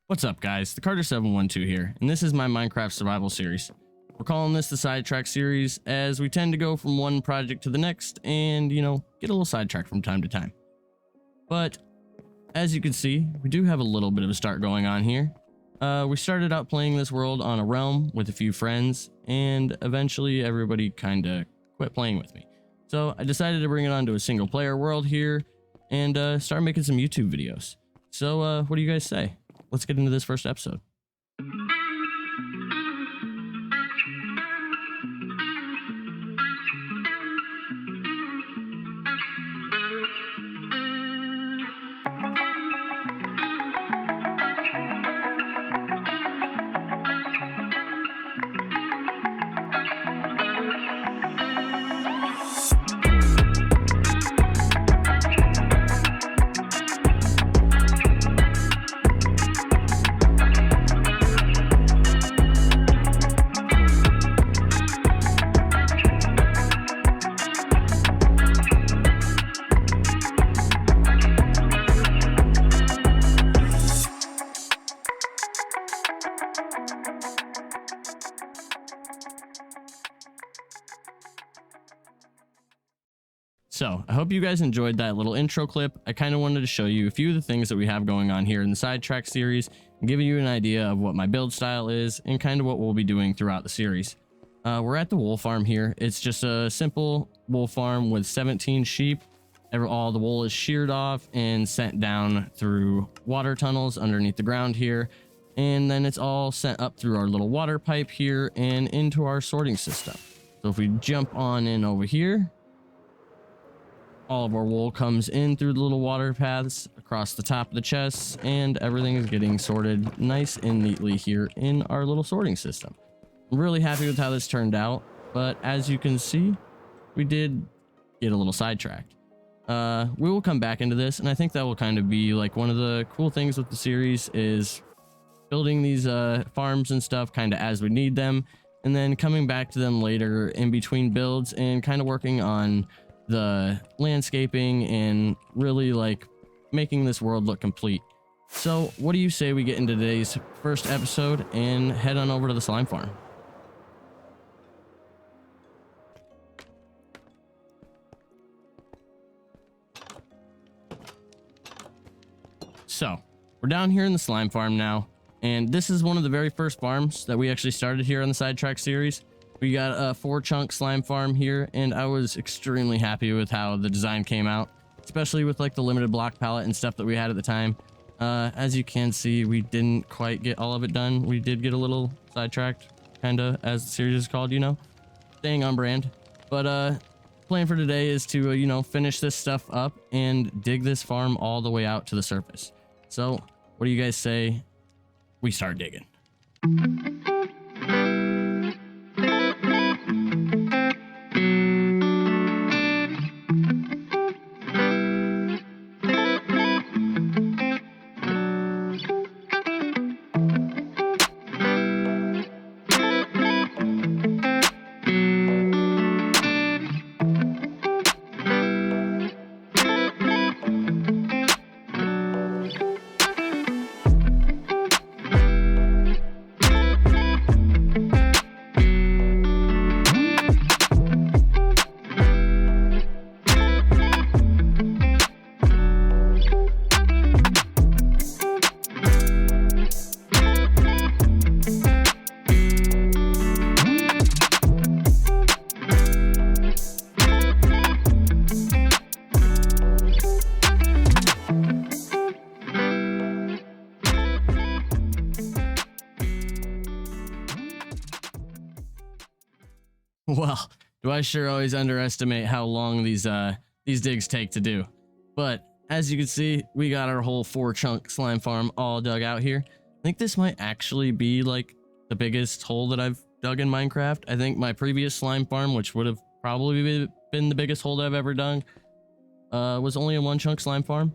What's up guys, the Carter712 here, and this is my Minecraft survival series. We're calling this the sidetrack series as we tend to go from one project to the next and, get a little sidetracked from time to time. But as you can see, we do have a little bit of a start going on here. We started out playing this world on a realm with a few friends, and eventually everybody kind of quit playing with me. So I decided to bring it onto a single player world here and start making some YouTube videos. So what do you guys say? Let's get into this first episode. So, I hope you guys enjoyed that little intro clip. I kind of wanted to show you a few of the things that we have going on here in the sidetrack series and give you an idea of what my build style is and kind of what we'll be doing throughout the series. We're at the wool farm here. It's just a simple wool farm with 17 sheep. All the wool is sheared off and sent down through water tunnels underneath the ground here. And then it's all sent up through our little water pipe here and into our sorting system. So if we jump on in over here, all of our wool comes in through the little water paths across the top of the chests, and everything is getting sorted nice and neatly here in our little sorting system. I'm really happy with how this turned out, but as you can see, we did get a little sidetracked. We will come back into this, and I think that will kind of be like one of the cool things with the series is building these farms and stuff kind of as we need them, and then coming back to them later in between builds and kind of working on the landscaping and really like making this world look complete. So what do you say we get into today's first episode and head on over to the slime farm? So we're down here in the slime farm now, and this is one of the very first farms that we actually started here on the sidetrack series. We got a 4-chunk slime farm here, and I was extremely happy with how the design came out, especially with like the limited block palette and stuff that we had at the time. As you can see, we didn't quite get all of it done. We did get a little sidetracked, kind of, as the series is called, staying on brand. But plan for today is to, finish this stuff up and dig this farm all the way out to the surface. So what do you guys say we start digging? Well, do I sure always underestimate how long these digs take to do. But as you can see, we got our whole 4-chunk slime farm all dug out here. I think this might actually be like the biggest hole that I've dug in Minecraft. I think my previous slime farm, which would have probably been the biggest hole that I've ever dug, was only a 1-chunk slime farm.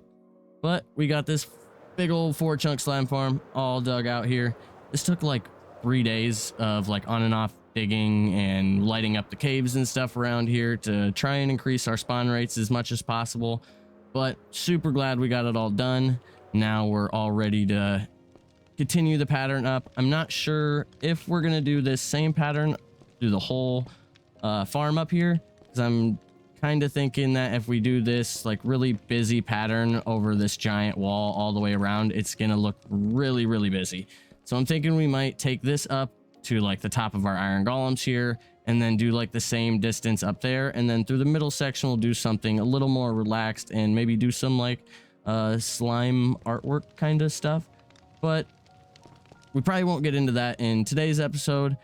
But we got this big old 4-chunk slime farm all dug out here. This took like 3 days of like on and off digging and lighting up the caves and stuff around here to try and increase our spawn rates as much as possible. But super glad we got it all done. Now we're all ready to continue the pattern up. I'm not sure if we're gonna do this same pattern through the whole farm up here, because I'm kind of thinking that if we do this like really busy pattern over this giant wall all the way around, it's gonna look really, really busy. So I'm thinking we might take this up to like the top of our iron golems here, and then do like the same distance up there, and then through the middle section we'll do something a little more relaxed and maybe do some like slime artwork kind of stuff. But we probably won't get into that in today's episode.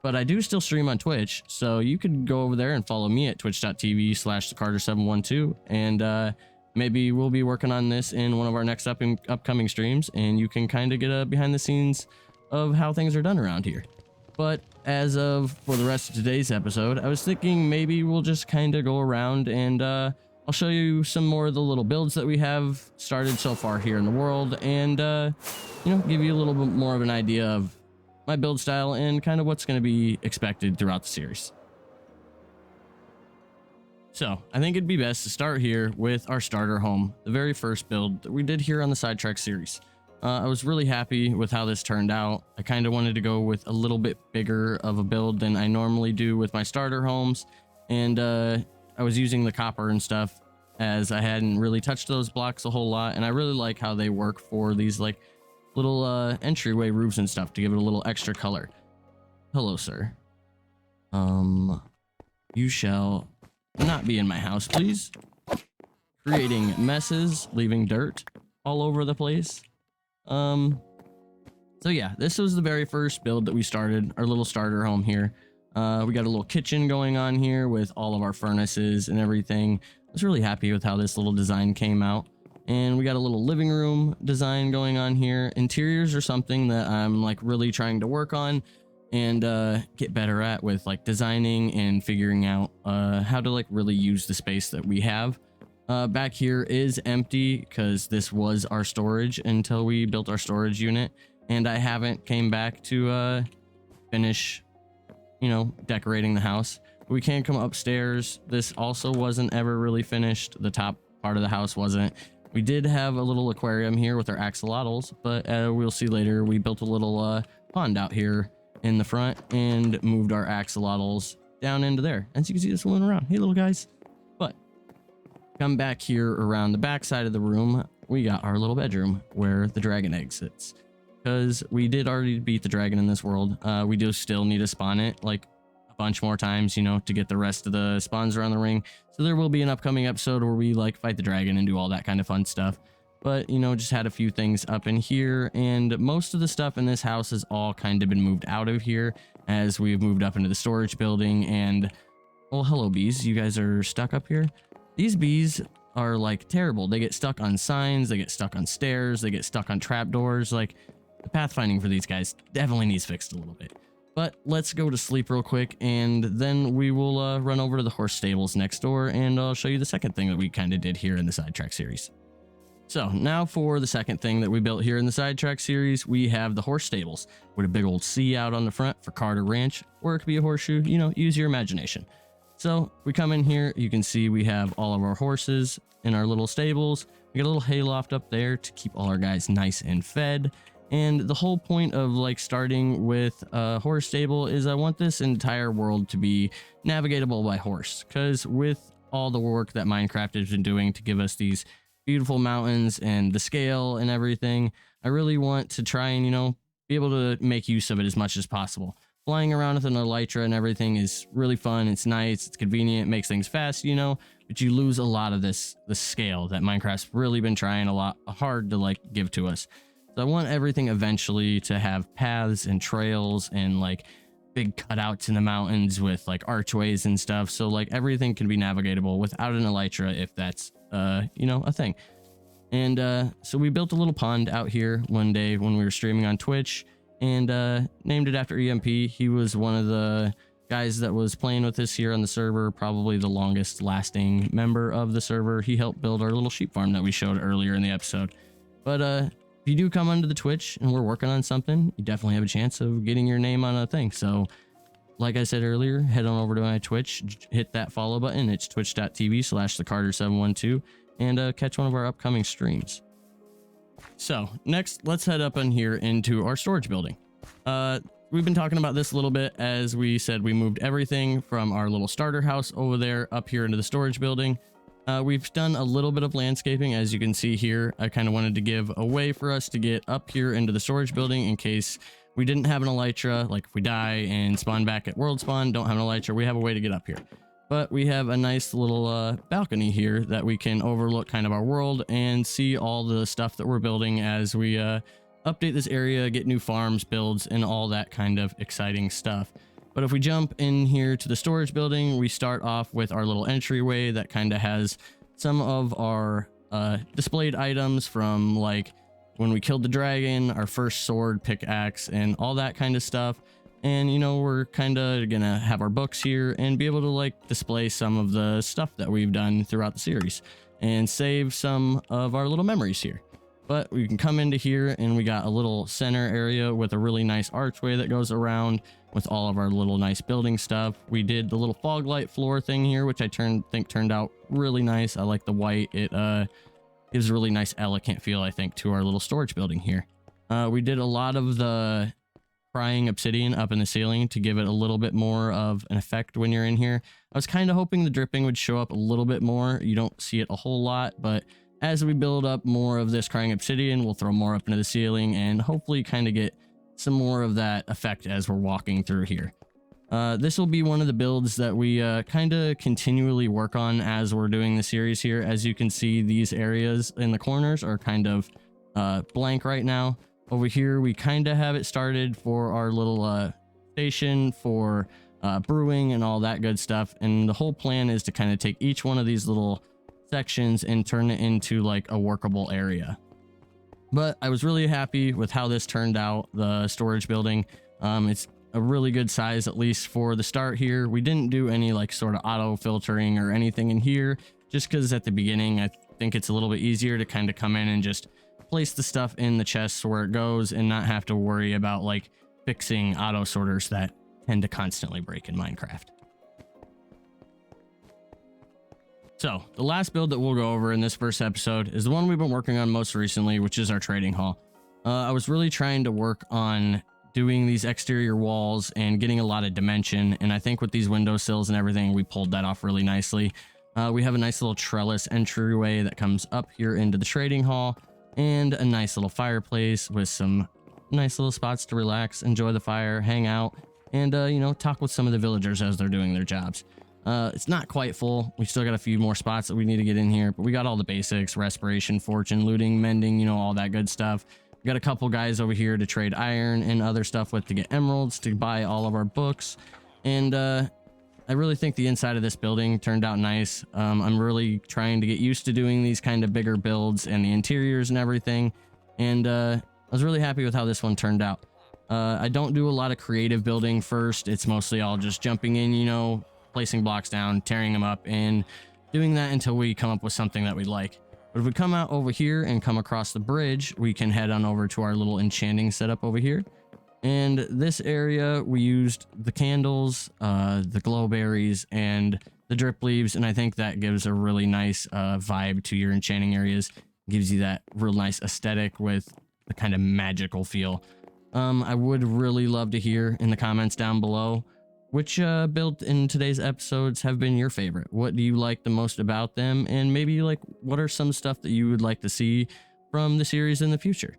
But I do still stream on Twitch, so you could go over there and follow me at twitch.tv/thecarter712, and maybe we'll be working on this in one of our next upcoming streams, and you can kind of get a behind the scenes of how things are done around here. But as of for the rest of today's episode, I was thinking maybe we'll just kind of go around and I'll show you some more of the little builds that we have started so far here in the world, and you know, give you a little bit more of an idea of my build style and kind of what's going to be expected throughout the series. So I think it'd be best to start here with our starter home, the very first build that we did here on the Sidetrack series. I was really happy with how this turned out. I kind of wanted to go with a little bit bigger of a build than I normally do with my starter homes, and I was using the copper and stuff as I hadn't really touched those blocks a whole lot, and I really like how they work for these like little entryway roofs and stuff to give it a little extra color. Hello, sir. You shall not be in my house, please. Creating messes, leaving dirt all over the place. So yeah, this was the very first build that we started, our little starter home here. We got a little kitchen going on here with all of our furnaces and everything. I was really happy with how this little design came out. And we got a little living room design going on here. Interiors are something that I'm like really trying to work on and get better at, with like designing and figuring out how to like really use the space that we have. Back here is empty because this was our storage until we built our storage unit, and I haven't came back to finish, you know, decorating the house. We can come upstairs. This also wasn't ever really finished. The top part of the house wasn't. We did have a little aquarium here with our axolotls, but we'll see later. We built a little pond out here in the front and moved our axolotls down into there. As you can see, they're swimming around. Hey, little guys. But come back here around the back side of the room, we got our little bedroom where the dragon egg sits. Because we did already beat the dragon in this world. We do still need to spawn it like a bunch more times, you know, to get the rest of the spawns around the ring. So there will be an upcoming episode where we like fight the dragon and do all that kind of fun stuff. But, you know, just had a few things up in here, and most of the stuff in this house has all kind of been moved out of here as we've moved up into the storage building. And, well, hello bees, you guys are stuck up here. These bees are like terrible. They get stuck on signs, they get stuck on stairs, they get stuck on trapdoors. Like, the pathfinding for these guys definitely needs fixed a little bit. But let's go to sleep real quick, and then we will run over to the horse stables next door, and I'll show you the second thing that we kind of did here in the Sidetrack series. So now for the second thing that we built here in the Sidetrack series, we have the horse stables with a big old C out on the front for Carter Ranch, or it could be a horseshoe, you know, use your imagination. So we come in here, you can see we have all of our horses in our little stables. We got a little hay loft up there to keep all our guys nice and fed. And the whole point of like starting with a horse stable is I want this entire world to be navigatable by horse, because with all the work that Minecraft has been doing to give us these beautiful mountains and the scale and everything, I really want to try and, you know, be able to make use of it as much as possible. Flying around with an elytra and everything is really fun. It's nice, it's convenient, it makes things fast, you know, but you lose a lot of the scale that Minecraft's really been trying a lot hard to like give to us. So I want everything eventually to have paths and trails and like big cutouts in the mountains with like archways and stuff. So like everything can be navigatable without an elytra, if that's, you know, a thing. And so we built a little pond out here one day when we were streaming on Twitch, and named it after EMP. He was one of the guys that was playing with us here on the server, probably the longest lasting member of the server. He helped build our little sheep farm that we showed earlier in the episode. But if you do come onto the Twitch and we're working on something, you definitely have a chance of getting your name on a thing. So like I said earlier, head on over to my Twitch, hit that follow button. It's twitch.tv/thecarter712, and catch one of our upcoming streams. So next, let's head up in here into our storage building. We've been talking about this a little bit. As we said, we moved everything from our little starter house over there up here into the storage building. We've done a little bit of landscaping, as you can see here. I kind of wanted to give a way for us to get up here into the storage building in case we didn't have an elytra. Like if we die and spawn back at world spawn, don't have an elytra, we have a way to get up here. But we have a nice little balcony here that we can overlook kind of our world and see all the stuff that we're building as we update this area, get new farms, builds, and all that kind of exciting stuff. But if we jump in here to the storage building, we start off with our little entryway that kind of has some of our displayed items from like when we killed the dragon, our first sword, pickaxe, and all that kind of stuff. And you know, we're kind of gonna have our books here and be able to like display some of the stuff that we've done throughout the series and save some of our little memories here. But we can come into here and we got a little center area with a really nice archway that goes around with all of our little nice building stuff. We did the little fog light floor thing here, which I think turned out really nice. I like the white. It gives a really nice elegant feel, I think, to our little storage building here. We did a lot of the prying obsidian up in the ceiling to give it a little bit more of an effect when you're in here. I was kind of hoping the dripping would show up a little bit more. You don't see it a whole lot, but as we build up more of this crying obsidian, we'll throw more up into the ceiling and hopefully kind of get some more of that effect as we're walking through here. This will be one of the builds that we kind of continually work on as we're doing the series here. As you can see, these areas in the corners are kind of blank right now. Over here, we kind of have it started for our little station for brewing and all that good stuff. And the whole plan is to kind of take each one of these little sections and turn it into like a workable area. But I was really happy with how this turned out, the storage building. It's a really good size, at least for the start here. We didn't do any like sort of auto filtering or anything in here, just because at the beginning I think it's a little bit easier to kind of come in and just place the stuff in the chests where it goes and not have to worry about like fixing auto sorters that tend to constantly break in Minecraft. So the last build that we'll go over in this first episode is the one we've been working on most recently, which is our trading hall. I was really trying to work on doing these exterior walls and getting a lot of dimension, and I think with these windowsills and everything, we pulled that off really nicely. We have a nice little trellis entryway that comes up here into the trading hall, and a nice little fireplace with some nice little spots to relax, enjoy the fire, hang out, and you know, talk with some of the villagers as they're doing their jobs. It's not quite full. We still got a few more spots that we need to get in here, but we got all the basics: respiration, fortune, looting, mending, you know, all that good stuff. We got a couple guys over here to trade iron and other stuff with to get emeralds to buy all of our books. And I really think the inside of this building turned out nice. I'm really trying to get used to doing these kind of bigger builds and the interiors and everything. And I was really happy with how this one turned out. I don't do a lot of creative building first. It's mostly all just jumping in, you know, placing blocks down, tearing them up, and doing that until we come up with something that we like. But if we come out over here and come across the bridge, we can head on over to our little enchanting setup over here. And this area, we used the candles, the glow berries, and the drip leaves, and I think that gives a really nice vibe to your enchanting areas. Gives you that real nice aesthetic with the kind of magical feel. I would really love to hear in the comments down below which build in today's episodes have been your favorite. What do you like the most about them? And maybe like what are some stuff that you would like to see from the series in the future?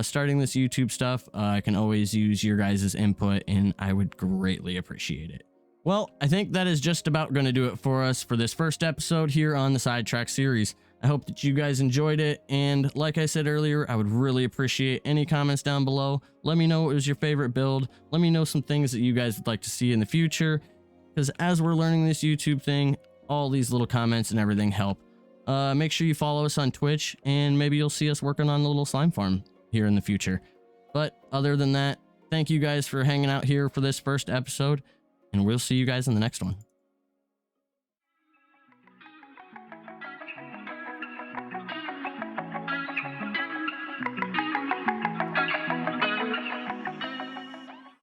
Starting this YouTube stuff, I can always use your guys' input, and I would greatly appreciate it. Well, I think that is just about going to do it for us for this first episode here on the Sidetrack series. I hope that you guys enjoyed it, and like I said earlier, I would really appreciate any comments down below. Let me know what was your favorite build. Let me know some things that you guys would like to see in the future, because as we're learning this YouTube thing, all these little comments and everything help. Make sure you follow us on Twitch, and maybe you'll see us working on the little slime farm here in the future. But other than that, thank you guys for hanging out here for this first episode, and we'll see you guys in the next one.